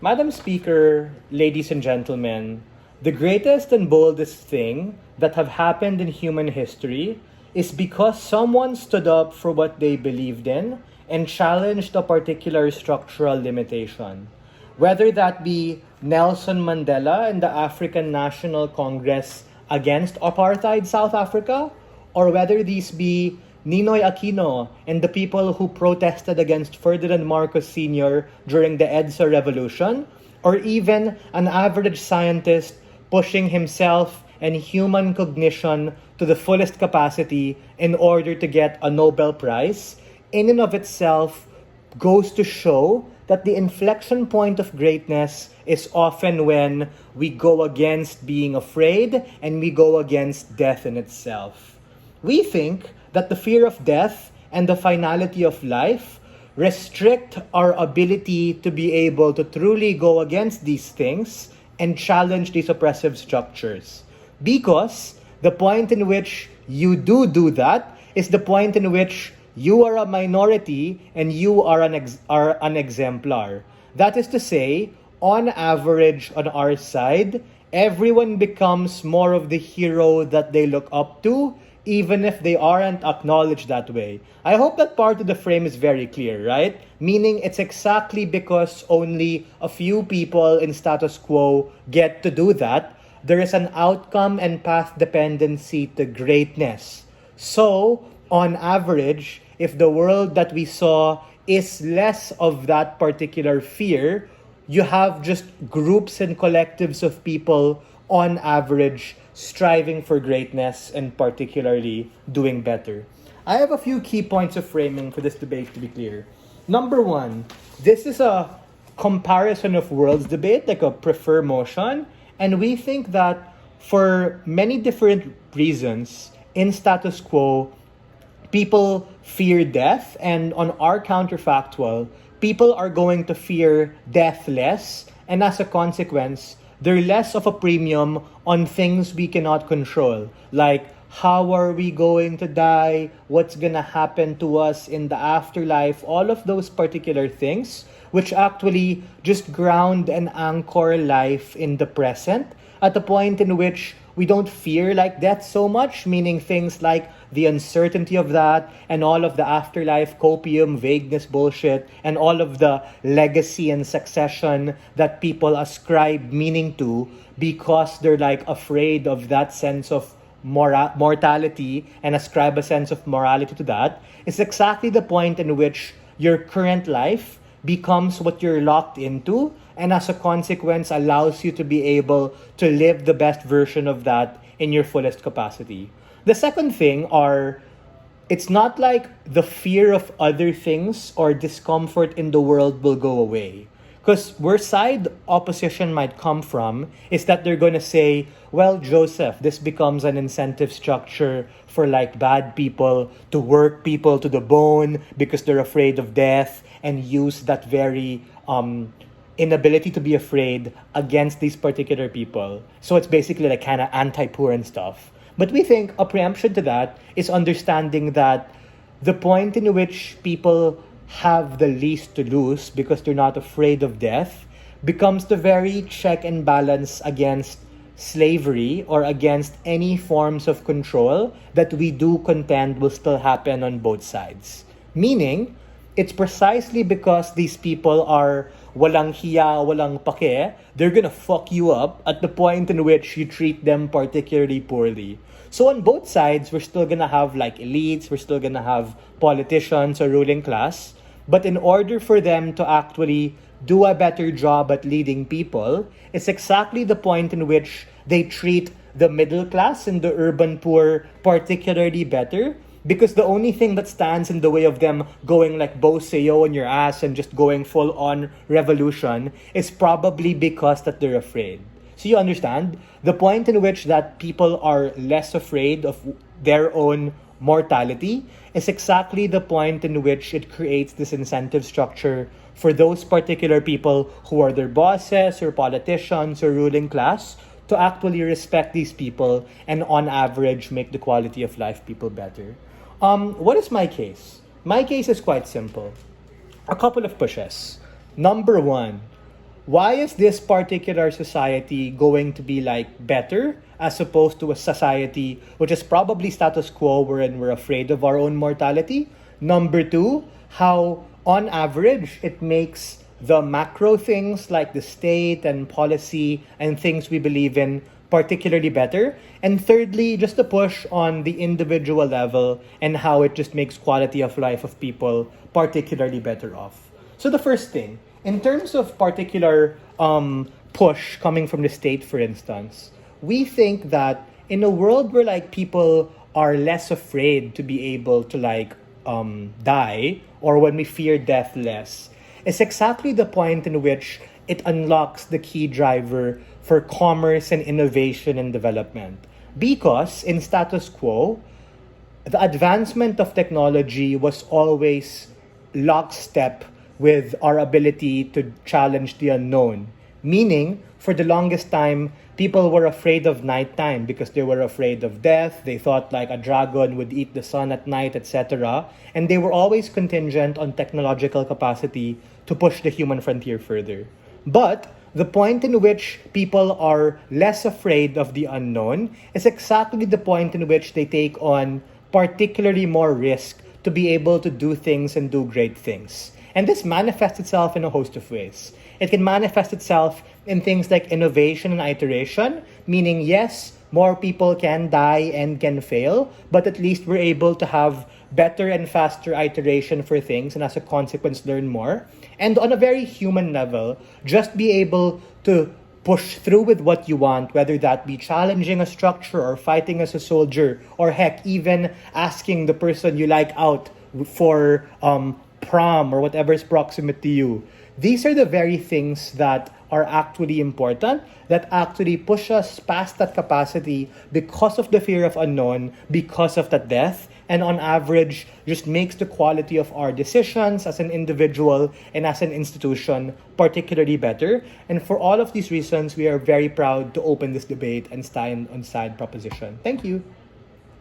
Madam Speaker, ladies and gentlemen, the greatest and boldest thing that have happened in human history is because someone stood up for what they believed in and challenged a particular structural limitation. Whether that be Nelson Mandela and the African National Congress against apartheid South Africa, or whether these be Ninoy Aquino and the people who protested against Ferdinand Marcos Sr. during the EDSA revolution, or even an average scientist pushing himself and human cognition to the fullest capacity in order to get a Nobel Prize, in and of itself goes to show that the inflection point of greatness is often when we go against being afraid and we go against death in itself. We think that the fear of death and the finality of life restrict our ability to be able to truly go against these things and challenge these oppressive structures. Because the point in which you do that is the point in which you are a minority and you are an exemplar. That is to say, on average, on our side, everyone becomes more of the hero that they look up to, even if they aren't acknowledged that way. I hope that part of the frame is very clear, right? Meaning it's exactly because only a few people in status quo get to do that, there is an outcome and path dependency to greatness. So, on average, if the world that we saw is less of that particular fear, you have just groups and collectives of people on average striving for greatness and particularly doing better. I have a few key points of framing for this debate to be clear. Number one, this is a comparison of worlds debate, like a prefer motion, and we think that for many different reasons, in status quo, people fear death, and on our counterfactual, people are going to fear death less, and as a consequence, they're less of a premium on things we cannot control, like how are we going to die, what's gonna happen to us in the afterlife, all of those particular things, which actually just ground and anchor life in the present at the point in which we don't fear like death so much, meaning things like the uncertainty of that and all of the afterlife copium vagueness bullshit and all of the legacy and succession that people ascribe meaning to because they're like afraid of that sense of mortality and ascribe a sense of morality to that. It's exactly the point in which your current life becomes what you're locked into, and as a consequence allows you to be able to live the best version of that in your fullest capacity. The second thing are, it's not like the fear of other things or discomfort in the world will go away. Because where side opposition might come from is that they're going to say, well, Joseph, this becomes an incentive structure for like bad people to work people to the bone because they're afraid of death and use that very inability to be afraid against these particular people. So it's basically like kind of anti-poor and stuff. But we think a preemption to that is understanding that the point in which people have the least to lose because they're not afraid of death becomes the very check and balance against slavery or against any forms of control that we do contend will still happen on both sides. Meaning, it's precisely because these people are walang hiya, walang pake, they're gonna fuck you up at the point in which you treat them particularly poorly. So on both sides, we're still gonna have like elites, we're still gonna have politicians or ruling class, but in order for them to actually do a better job at leading people, it's exactly the point in which they treat the middle class and the urban poor particularly better, because the only thing that stands in the way of them going like Bo-Seyo on your ass and just going full on revolution is probably because that they're afraid. So you understand? The point in which that people are less afraid of their own mortality is exactly the point in which it creates this incentive structure for those particular people who are their bosses or politicians or ruling class to actually respect these people and on average make the quality of life people better. What is my case? My case is quite simple. A couple of pushes. Number one, Why is this particular society going to be like better as opposed to a society which is probably status quo wherein we're afraid of our own mortality? Number two, how on average it makes the macro things like the state and policy and things we believe in particularly better. And thirdly, just the push on the individual level and how it just makes quality of life of people particularly better off. So the first thing, in terms of particular push coming from the state, for instance, we think that in a world where like people are less afraid to be able to like die, or when we fear death less, is exactly the point in which it unlocks the key driver for commerce and innovation and development. Because in status quo, the advancement of technology was always lockstep with our ability to challenge the unknown. Meaning, for the longest time, people were afraid of nighttime because they were afraid of death. They thought like a dragon would eat the sun at night, etc. And they were always contingent on technological capacity to push the human frontier further. But the point in which people are less afraid of the unknown is exactly the point in which they take on particularly more risk to be able to do things and do great things. And this manifests itself in a host of ways. It can manifest itself in things like innovation and iteration, meaning yes, more people can die and can fail, but at least we're able to have better and faster iteration for things and as a consequence learn more. And on a very human level, just be able to push through with what you want, whether that be challenging a structure or fighting as a soldier, or heck, even asking the person you like out for prom or whatever is proximate to you. These are the very things that are actually important, that actually push us past that capacity because of the fear of unknown, because of that death, and on average just makes the quality of our decisions as an individual and as an institution particularly better. And for all of these reasons, we are very proud to open this debate and stand on side proposition. Thank you.